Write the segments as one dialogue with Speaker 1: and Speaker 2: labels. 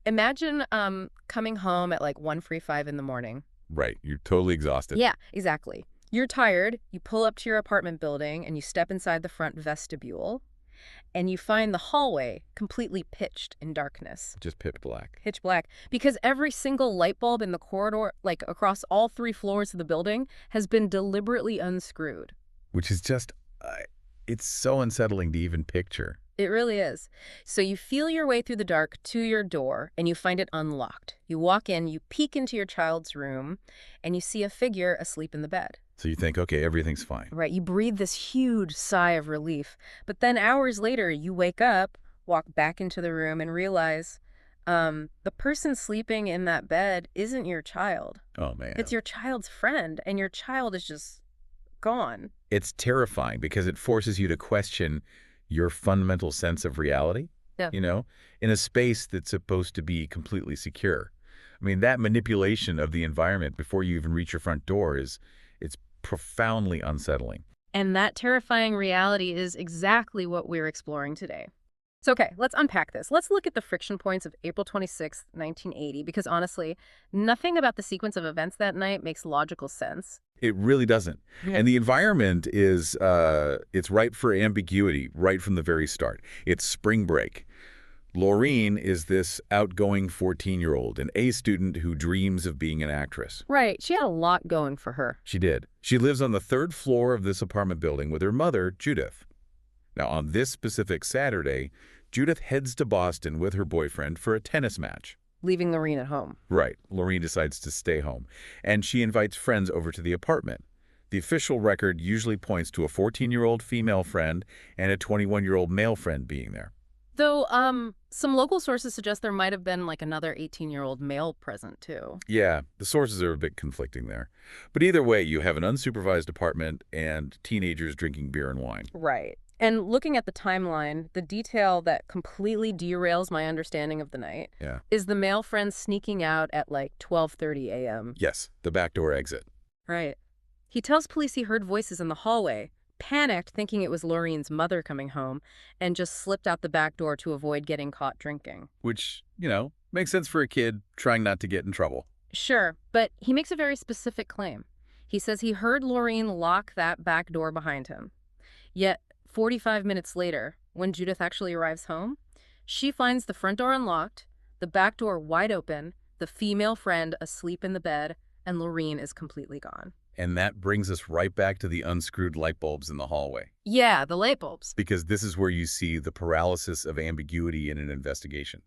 Speaker 1: Imagine coming home at like 1:45 in the morning.
Speaker 2: Right. You're totally exhausted.
Speaker 1: Yeah, exactly. You're tired, you pull up to your apartment building, and you step inside the front vestibule, and you find the hallway completely pitched in darkness.
Speaker 2: Just pitch black.
Speaker 1: Pitch black. Because every single light bulb in the corridor, like across all 3 floors of the building, has been deliberately unscrewed.
Speaker 2: Which is just, it's so unsettling to even picture.
Speaker 1: It really is. So you feel your way through the dark to your door, and you find it unlocked. You walk in, you peek into your child's room, and you see a figure asleep in the bed.
Speaker 2: So you think, okay, everything's fine.
Speaker 1: Right, you breathe this huge sigh of relief. But then hours later, you wake up, walk back into the room, and realize the person sleeping in that bed isn't your child.
Speaker 2: Oh, man.
Speaker 1: It's your child's friend, and your child is just gone.
Speaker 2: It's terrifying because it forces you to question your fundamental sense of reality,
Speaker 1: Yeah.
Speaker 2: in a space that's supposed to be completely secure. I mean, that manipulation of the environment before you even reach your front door it's profoundly unsettling.
Speaker 1: And that terrifying reality is exactly what we're exploring today. So, okay, let's unpack this. Let's look at the friction points of April 26th, 1980, because honestly, nothing about the sequence of events that night makes logical sense.
Speaker 2: It really doesn't. And the environment is, it's ripe for ambiguity right from the very start. It's spring break. Laureen is this outgoing 14-year-old, an A student who dreams of being an actress.
Speaker 1: Right, she had a lot going for her.
Speaker 2: She did. She lives on the 3rd floor of this apartment building with her mother, Judith. Now, on this specific Saturday, Judith heads to Boston with her boyfriend for a tennis match.
Speaker 1: Leaving Laureen at home.
Speaker 2: Right. Laureen decides to stay home, and she invites friends over to the apartment. The official record usually points to a 14-year-old female friend and a 21-year-old male friend being there.
Speaker 1: Though, some local sources suggest there might have been like another 18-year-old male present too.
Speaker 2: Yeah, the sources are a bit conflicting there. But either way, you have an unsupervised apartment and teenagers drinking beer and wine.
Speaker 1: Right. And looking at the timeline, the detail that completely derails my understanding of the night is the male friend sneaking out at like 12:30 a.m.
Speaker 2: Yes, the back door exit.
Speaker 1: Right. He tells police he heard voices in the hallway, panicked thinking it was Laureen's mother coming home, and just slipped out the back door to avoid getting caught drinking.
Speaker 2: Which, makes sense for a kid trying not to get in trouble.
Speaker 1: Sure, but he makes a very specific claim. He says he heard Laureen lock that back door behind him. Yet, 45 minutes later, when Judith actually arrives home, she finds the front door unlocked, the back door wide open, the female friend asleep in the bed, and Laureen is completely gone.
Speaker 2: And that brings us right back to the unscrewed light bulbs in the hallway.
Speaker 1: Yeah, the light bulbs.
Speaker 2: Because this is where you see the paralysis of ambiguity in an investigation.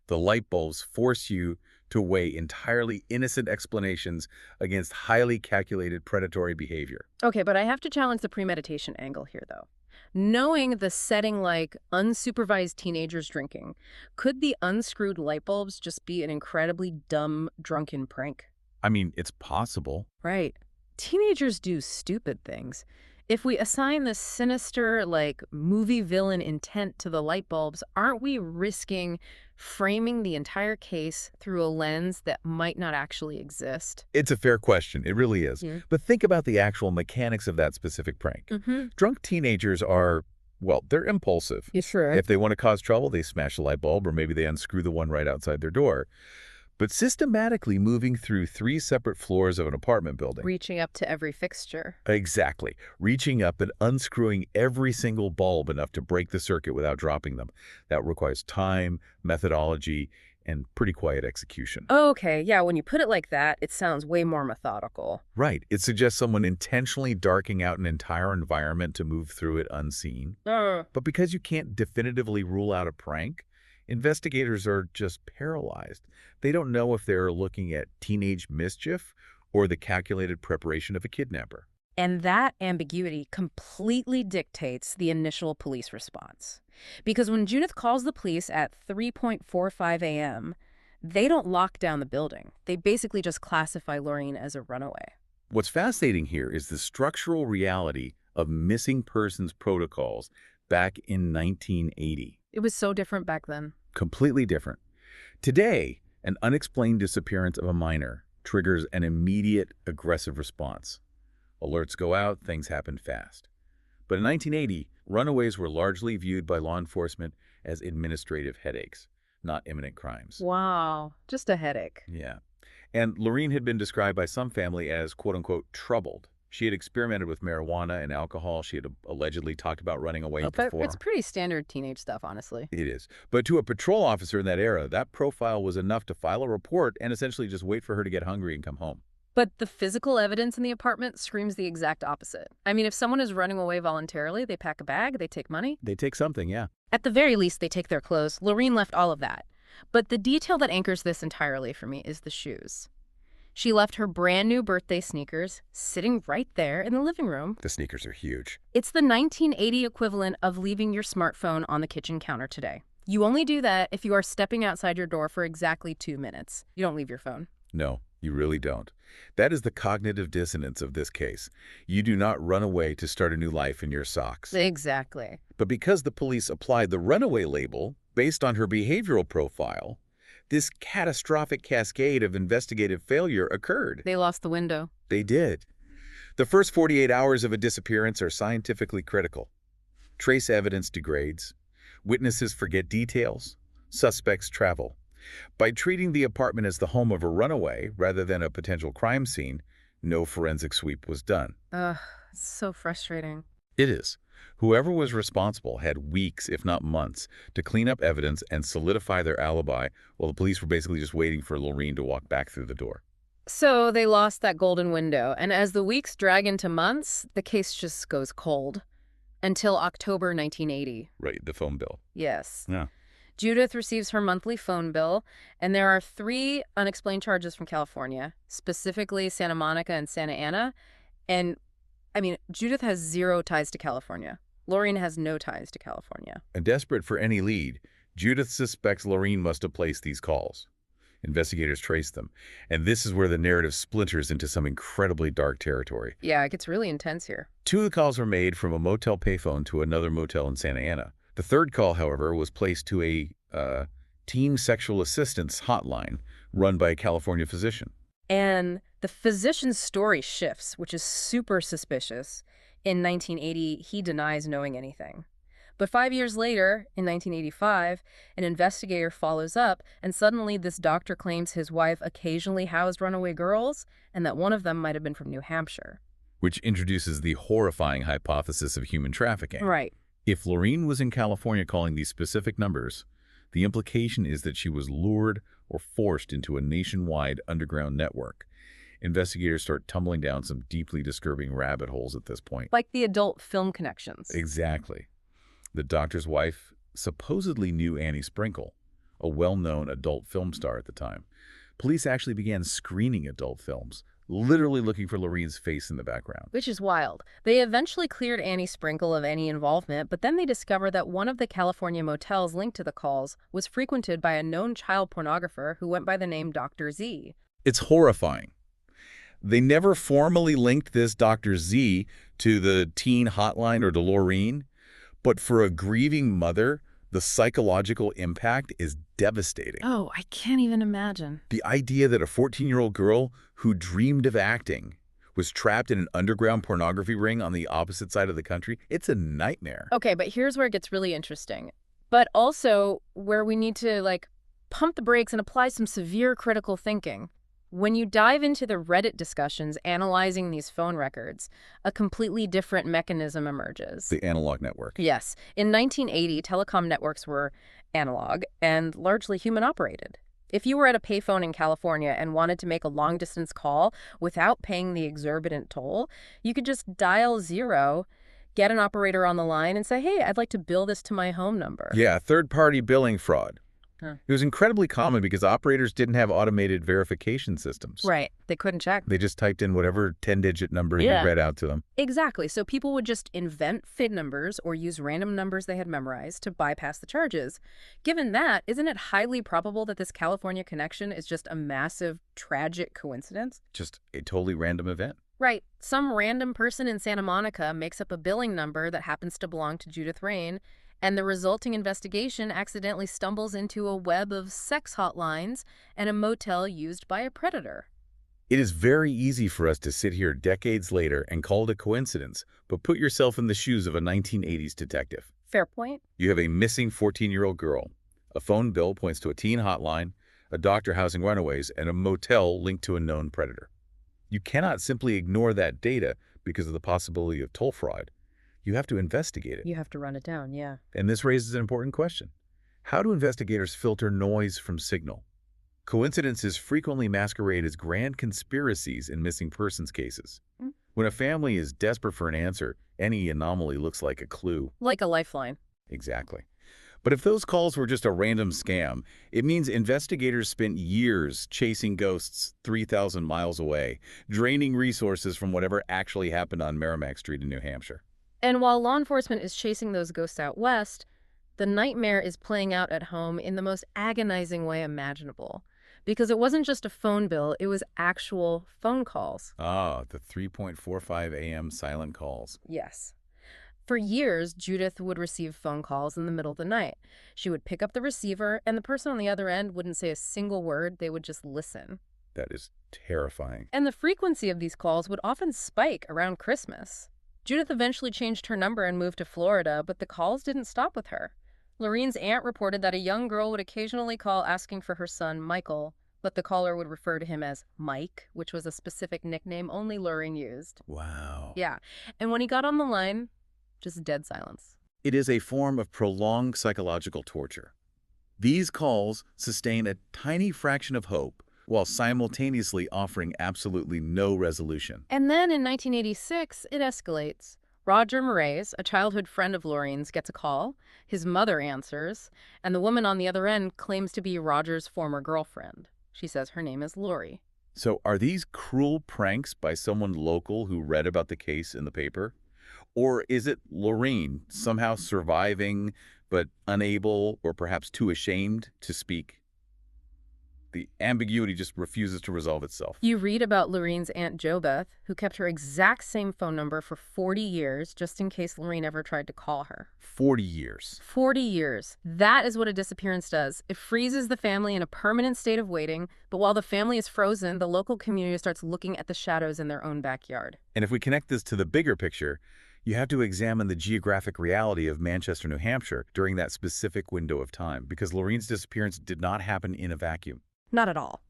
Speaker 2: The light bulbs force you to weigh entirely innocent explanations against highly calculated predatory behavior.
Speaker 1: Okay, but I have to challenge the premeditation angle here, though. Knowing the setting like unsupervised teenagers drinking, could the unscrewed light bulbs just be an incredibly dumb, drunken prank?
Speaker 2: I mean, it's possible.
Speaker 1: Right. Teenagers do stupid things. If we assign this sinister, like, movie villain intent to the light bulbs, aren't we risking framing the entire case through a lens that might not actually exist?
Speaker 2: It's a fair question. It really is.
Speaker 1: Yeah.
Speaker 2: But think about the actual mechanics of that specific prank. Drunk teenagers are, well, they're impulsive.
Speaker 1: You sure?
Speaker 2: If they want to cause trouble, they smash a light bulb, or maybe they unscrew the one right outside their door. But systematically moving through 3 separate floors of an apartment building.
Speaker 1: Reaching up to every fixture.
Speaker 2: Exactly. Reaching up and unscrewing every single bulb enough to break the circuit without dropping them. That requires time, methodology, and pretty quiet execution.
Speaker 1: Okay, yeah, when you put it like that, it sounds way more methodical.
Speaker 2: Right. It suggests someone intentionally darking out an entire environment to move through it unseen. But because you can't definitively rule out a prank, investigators are just paralyzed. They don't know if they're looking at teenage mischief or the calculated preparation of a kidnapper.
Speaker 1: And that ambiguity completely dictates the initial police response. Because when Judith calls the police at 3:45 a.m., they don't lock down the building. They basically just classify Laureen as a runaway.
Speaker 2: What's fascinating here is the structural reality of missing persons protocols back in 1980.
Speaker 1: It was so different back then.
Speaker 2: Completely different. Today, an unexplained disappearance of a minor triggers an immediate aggressive response. Alerts go out, things happen fast. But in 1980, runaways were largely viewed by law enforcement as administrative headaches, not imminent crimes.
Speaker 1: Wow, just a headache.
Speaker 2: Yeah. And Laureen had been described by some family as quote-unquote troubled. She had experimented with marijuana and alcohol. She had allegedly talked about running away
Speaker 1: But it's
Speaker 2: before.
Speaker 1: pretty standard teenage stuff, honestly.
Speaker 2: It is. But to a patrol officer in that era, that profile was enough to file a report and essentially just wait for her to get hungry and come home.
Speaker 1: But the physical evidence in the apartment screams the exact opposite. I mean, if someone is running away voluntarily, they pack a bag, they take money.
Speaker 2: They take something, yeah.
Speaker 1: At the very least, they take their clothes. Laureen left all of that. But the detail that anchors this entirely for me is the shoes. She left her brand new birthday sneakers sitting right there in the living room.
Speaker 2: The sneakers are huge.
Speaker 1: It's the 1980 equivalent of leaving your smartphone on the kitchen counter today. You only do that if you are stepping outside your door for exactly 2 minutes. You don't leave your phone.
Speaker 2: No, you really don't. That is the cognitive dissonance of this case. You do not run away to start a new life in your socks.
Speaker 1: Exactly.
Speaker 2: But because the police applied the runaway label based on her behavioral profile, this catastrophic cascade of investigative failure occurred.
Speaker 1: They lost the window.
Speaker 2: They did. The first 48 hours of a disappearance are scientifically critical. Trace evidence degrades. Witnesses forget details. Suspects travel. By treating the apartment as the home of a runaway rather than a potential crime scene, no forensic sweep was done.
Speaker 1: Ugh, it's so frustrating.
Speaker 2: It is. Whoever was responsible had weeks, if not months, to clean up evidence and solidify their alibi while the police were basically just waiting for Laureen to walk back through the door.
Speaker 1: So they lost that golden window, and as the weeks drag into months, the case just goes cold. Until October 1980.
Speaker 2: Right, the phone bill.
Speaker 1: Yes.
Speaker 2: Yeah.
Speaker 1: Judith receives her monthly phone bill, and there are 3 unexplained charges from California, specifically Santa Monica and Santa Ana. And, I mean, Judith has 0 ties to California. Laureen has no ties to California.
Speaker 2: And desperate for any lead, Judith suspects Laureen must have placed these calls. Investigators trace them, and this is where the narrative splinters into some incredibly dark territory.
Speaker 1: Yeah, it gets really intense here.
Speaker 2: 2 of the calls were made from a motel payphone to another motel in Santa Ana. The third call, however, was placed to a teen sexual assistance hotline run by a California physician.
Speaker 1: And the physician's story shifts, which is super suspicious. In 1980, he denies knowing anything. But 5 years later, in 1985, an investigator follows up, and suddenly this doctor claims his wife occasionally housed runaway girls, and that one of them might have been from New Hampshire.
Speaker 2: Which introduces the horrifying hypothesis of human trafficking.
Speaker 1: Right.
Speaker 2: If Laureen was in California calling these specific numbers, the implication is that she was lured or forced into a nationwide underground network. Investigators start tumbling down some deeply disturbing rabbit holes at this point.
Speaker 1: Like the adult film connections.
Speaker 2: Exactly. The doctor's wife supposedly knew Annie Sprinkle, a well-known adult film star at the time. Police actually began screening adult films, literally looking for Laureen's face in the background.
Speaker 1: Which is wild. They eventually cleared Annie Sprinkle of any involvement, but then they discovered that one of the California motels linked to the calls was frequented by a known child pornographer who went by the name Dr. Z.
Speaker 2: It's horrifying. They never formally linked this Dr. Z to the teen hotline or to Laureen, but for a grieving mother, the psychological impact is devastating.
Speaker 1: Oh, I can't even imagine.
Speaker 2: The idea that a 14-year-old girl who dreamed of acting was trapped in an underground pornography ring on the opposite side of the country, it's a nightmare.
Speaker 1: Okay, but here's where it gets really interesting. But also where we need to, pump the brakes and apply some severe critical thinking. When you dive into the Reddit discussions analyzing these phone records, a completely different mechanism emerges.
Speaker 2: The analog network.
Speaker 1: Yes. In 1980, telecom networks were analog and largely human-operated. If you were at a payphone in California and wanted to make a long-distance call without paying the exorbitant toll, you could just dial 0, get an operator on the line, and say, hey, I'd like to bill this to my home number.
Speaker 2: Yeah, third-party billing fraud.
Speaker 1: Huh.
Speaker 2: It was incredibly common because operators didn't have automated verification systems.
Speaker 1: Right. They couldn't check.
Speaker 2: They just typed in whatever 10-digit number you read out to them.
Speaker 1: Exactly. So people would just invent fake numbers or use random numbers they had memorized to bypass the charges. Given that, isn't it highly probable that this California connection is just a massive, tragic coincidence?
Speaker 2: Just a totally random event.
Speaker 1: Right. Some random person in Santa Monica makes up a billing number that happens to belong to Judith Rahn, and the resulting investigation accidentally stumbles into a web of sex hotlines and a motel used by a predator.
Speaker 2: It is very easy for us to sit here decades later and call it a coincidence, but put yourself in the shoes of a 1980s detective.
Speaker 1: Fair point.
Speaker 2: You have a missing 14-year-old girl, A phone bill points to a teen hotline, a doctor housing runaways, and a motel linked to a known predator. You cannot simply ignore that data because of the possibility of toll fraud. You have to investigate it.
Speaker 1: You have to run it down, yeah.
Speaker 2: And this raises an important question. How do investigators filter noise from signal? Coincidences frequently masquerade as grand conspiracies in missing persons cases.
Speaker 1: Mm.
Speaker 2: When a family is desperate for an answer, any anomaly looks like a clue.
Speaker 1: Like a lifeline.
Speaker 2: Exactly. But if those calls were just a random scam, it means investigators spent years chasing ghosts 3,000 miles away, draining resources from whatever actually happened on Merrimack Street in New Hampshire.
Speaker 1: And while law enforcement is chasing those ghosts out west, the nightmare is playing out at home in the most agonizing way imaginable. Because it wasn't just a phone bill, it was actual phone calls.
Speaker 2: Ah, the 3.45 a.m. silent calls.
Speaker 1: Yes. For years, Judith would receive phone calls in the middle of the night. She would pick up the receiver, and the person on the other end wouldn't say a single word. They would just listen.
Speaker 2: That is terrifying.
Speaker 1: And the frequency of these calls would often spike around Christmas. Judith eventually changed her number and moved to Florida, but the calls didn't stop with her. Laureen's aunt reported that a young girl would occasionally call asking for her son, Michael, but the caller would refer to him as Mike, which was a specific nickname only Laureen used.
Speaker 2: Wow.
Speaker 1: Yeah, and when he got on the line, just dead silence.
Speaker 2: It is a form of prolonged psychological torture. These calls sustain a tiny fraction of hope while simultaneously offering absolutely no resolution.
Speaker 1: And then in 1986, it escalates. Roger Moraes, a childhood friend of Laureen's, gets a call. His mother answers, and the woman on the other end claims to be Roger's former girlfriend. She says her name is Lori.
Speaker 2: So are these cruel pranks by someone local who read about the case in the paper? Or is it Laureen somehow surviving but unable or perhaps too ashamed to speak? The ambiguity just refuses to resolve itself.
Speaker 1: You read about Laureen's Aunt JoBeth, who kept her exact same phone number for 40 years, just in case Laureen ever tried to call her.
Speaker 2: 40 years.
Speaker 1: 40 years. That is what a disappearance does. It freezes the family in a permanent state of waiting, but while the family is frozen, the local community starts looking at the shadows in their own backyard.
Speaker 2: And if we connect this to the bigger picture, you have to examine the geographic reality of Manchester, New Hampshire during that specific window of time, because Laureen's disappearance did not happen in a vacuum.
Speaker 1: Not at all.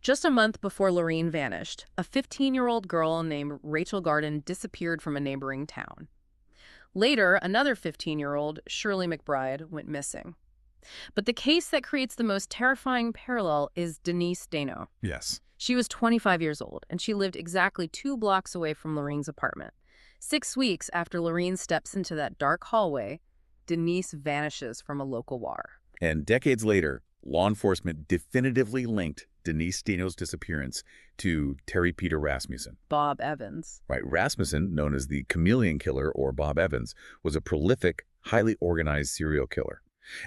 Speaker 1: Just a month before Laureen vanished, a 15-year-old girl named Rachel Garden disappeared from a neighboring town. Later, another 15-year-old, Shirley McBride, went missing. But the case that creates the most terrifying parallel is Denise Dano.
Speaker 2: Yes.
Speaker 1: She was 25 years old, and she lived exactly 2 blocks away from Laureen's apartment. 6 weeks after Laureen steps into that dark hallway, Denise vanishes from a local bar.
Speaker 2: And decades later, law enforcement definitively linked Denise Dano's disappearance to Terry Peter Rasmussen.
Speaker 1: Bob Evans.
Speaker 2: Right, Rasmussen, known as the Chameleon Killer or Bob Evans, was a prolific, highly organized serial killer.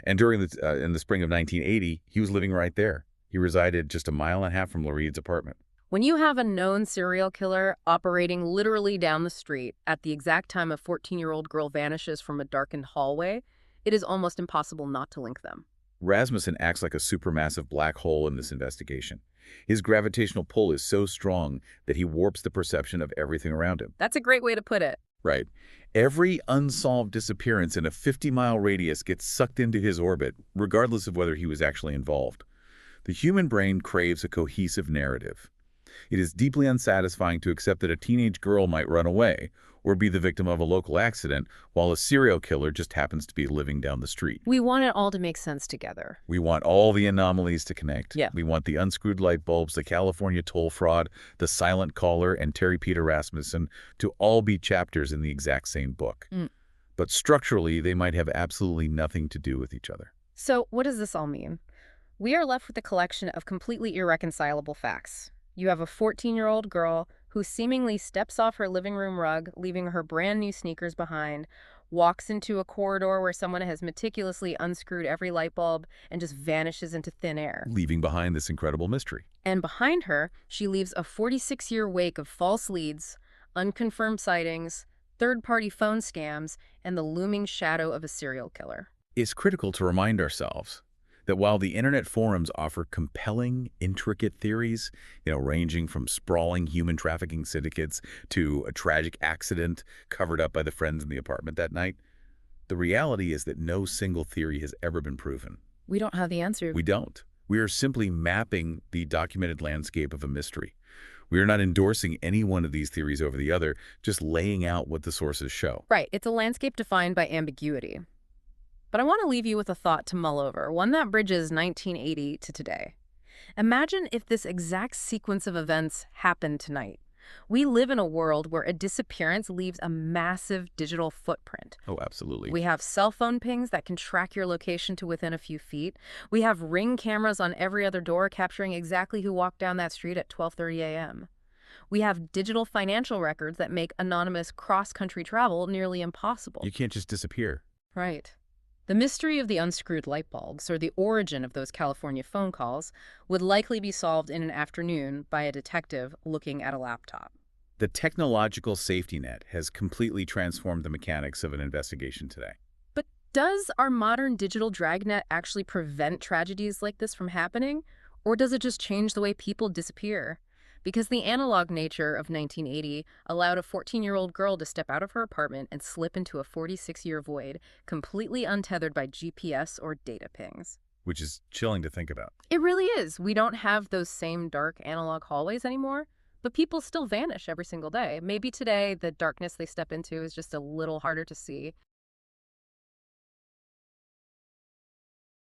Speaker 2: And during in the spring of 1980, he was living right there. He resided just a mile and a half from Laureen's apartment.
Speaker 1: When you have a known serial killer operating literally down the street at the exact time a 14-year-old girl vanishes from a darkened hallway, it is almost impossible not to link them.
Speaker 2: Rasmussen acts like a supermassive black hole in this investigation. His gravitational pull is so strong that he warps the perception of everything around him.
Speaker 1: That's a great way to put it.
Speaker 2: Right. Every unsolved disappearance in a 50-mile radius gets sucked into his orbit, regardless of whether he was actually involved. The human brain craves a cohesive narrative. It is deeply unsatisfying to accept that a teenage girl might run away or be the victim of a local accident while a serial killer just happens to be living down the street.
Speaker 1: We want it all to make sense together.
Speaker 2: We want all the anomalies to connect.
Speaker 1: Yeah.
Speaker 2: We want the unscrewed light bulbs, the California toll fraud, the silent caller, and Terry Peter Rasmussen to all be chapters in the exact same book. But structurally, they might have absolutely nothing to do with each other.
Speaker 1: So what does this all mean? We are left with a collection of completely irreconcilable facts. You have a 14-year-old girl who seemingly steps off her living room rug, leaving her brand new sneakers behind, walks into a corridor where someone has meticulously unscrewed every light bulb, and just vanishes into thin air.
Speaker 2: Leaving behind this incredible mystery.
Speaker 1: And behind her, she leaves a 46-year wake of false leads, unconfirmed sightings, third-party phone scams, and the looming shadow of a serial killer.
Speaker 2: It's critical to remind ourselves that while the internet forums offer compelling, intricate theories, ranging from sprawling human trafficking syndicates to a tragic accident covered up by the friends in the apartment that night, the reality is that no single theory has ever been proven.
Speaker 1: We don't have the answer.
Speaker 2: We don't. We are simply mapping the documented landscape of a mystery. We are not endorsing any one of these theories over the other, just laying out what the sources show.
Speaker 1: Right, it's a landscape defined by ambiguity. But I want to leave you with a thought to mull over, one that bridges 1980 to today. Imagine if this exact sequence of events happened tonight. We live in a world where a disappearance leaves a massive digital footprint.
Speaker 2: Oh, absolutely.
Speaker 1: We have cell phone pings that can track your location to within a few feet. We have Ring cameras on every other door capturing exactly who walked down that street at 12:30 a.m. We have digital financial records that make anonymous cross-country travel nearly impossible.
Speaker 2: You can't just disappear.
Speaker 1: Right. The mystery of the unscrewed light bulbs, or the origin of those California phone calls, would likely be solved in an afternoon by a detective looking at a laptop.
Speaker 2: The technological safety net has completely transformed the mechanics of an investigation today.
Speaker 1: But does our modern digital dragnet actually prevent tragedies like this from happening? Or does it just change the way people disappear? Because the analog nature of 1980 allowed a 14-year-old girl to step out of her apartment and slip into a 46-year void, completely untethered by GPS or data pings.
Speaker 2: Which is chilling to think about.
Speaker 1: It really is. We don't have those same dark analog hallways anymore, but people still vanish every single day. Maybe today the darkness they step into is just a little harder to see.